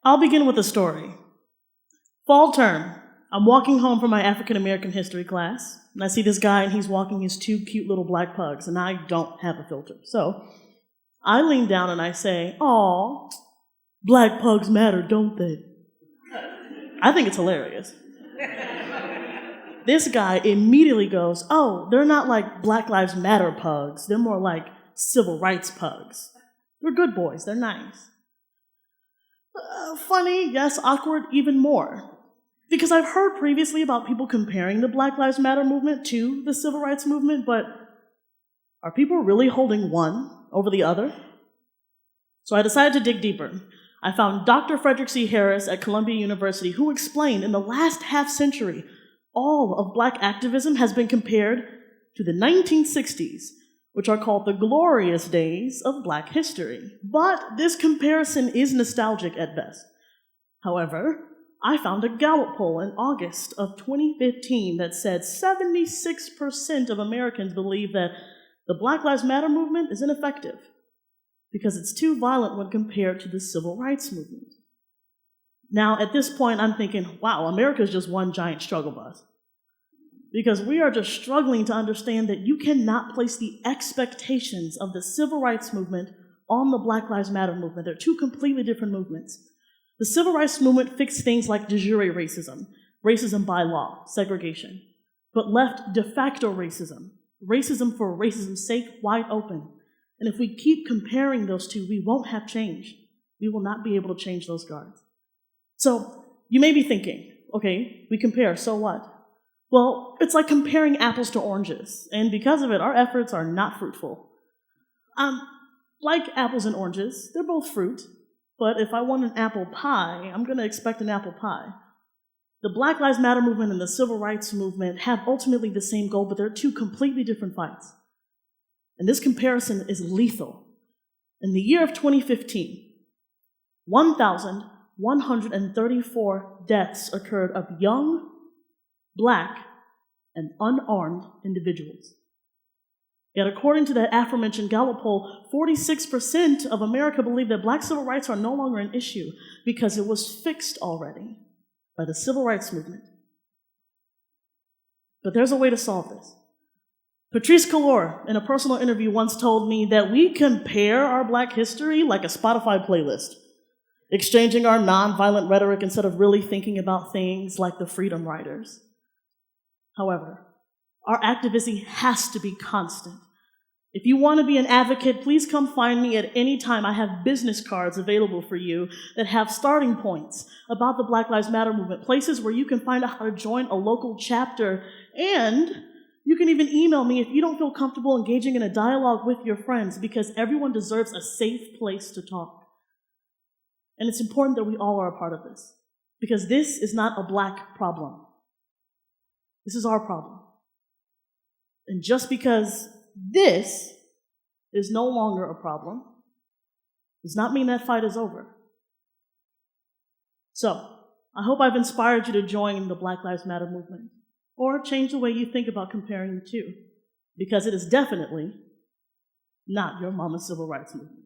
I'll begin with a story. Fall term, I'm walking home from my African American history class, and I see this guy and he's walking his two cute little black pugs, and I don't have a filter. So I lean down and I say, "Aw, black pugs matter, don't they?" I think it's hilarious. This guy immediately goes, "Oh, they're not like Black Lives Matter pugs. They're more like civil rights pugs. They're good boys. They're nice." Funny, yes, awkward, even more. Because I've heard previously about people comparing the Black Lives Matter movement to the civil rights movement, but are people really holding one over the other? So I decided to dig deeper. I found Dr. Frederick C. Harris at Columbia University, who explained in the last half century, all of black activism has been compared to the 1960s, which are called the glorious days of black history. But this comparison is nostalgic at best. However, I found a Gallup poll in August of 2015 that said 76% of Americans believe that the Black Lives Matter movement is ineffective because it's too violent when compared to the civil rights movement. Now, at this point, I'm thinking, wow, America's just one giant struggle bus. Because we are just struggling to understand that you cannot place the expectations of the civil rights movement on the Black Lives Matter movement. They're two completely different movements. The civil rights movement fixed things like de jure racism, racism by law, segregation, but left de facto racism, racism for racism's sake, wide open. And if we keep comparing those two, we won't have change. We will not be able to change those guards. So you may be thinking, okay, we compare, so what? Well, it's like comparing apples to oranges, and because of it, our efforts are not fruitful. Like apples and oranges, they're both fruit, but if I want an apple pie, I'm going to expect an apple pie. The Black Lives Matter movement and the civil rights movement have ultimately the same goal, but they're two completely different fights. And this comparison is lethal. In the year of 2015, 1,134 deaths occurred of young, black, and unarmed individuals. Yet according to the aforementioned Gallup poll, 46% of America believe that black civil rights are no longer an issue because it was fixed already by the civil rights movement. But there's a way to solve this. Patrisse Cullors, in a personal interview, once told me that we compare our black history like a Spotify playlist, exchanging our nonviolent rhetoric instead of really thinking about things like the Freedom Riders. However, our activism has to be constant. If you want to be an advocate, please come find me at any time. I have business cards available for you that have starting points about the Black Lives Matter movement, places where you can find out how to join a local chapter, and you can even email me if you don't feel comfortable engaging in a dialogue with your friends, because everyone deserves a safe place to talk. And it's important that we all are a part of this, because this is not a black problem. This is our problem. And just because this is no longer a problem does not mean that fight is over. So, I hope I've inspired you to join the Black Lives Matter movement, or change the way you think about comparing the two, because it is definitely not your mama's civil rights movement.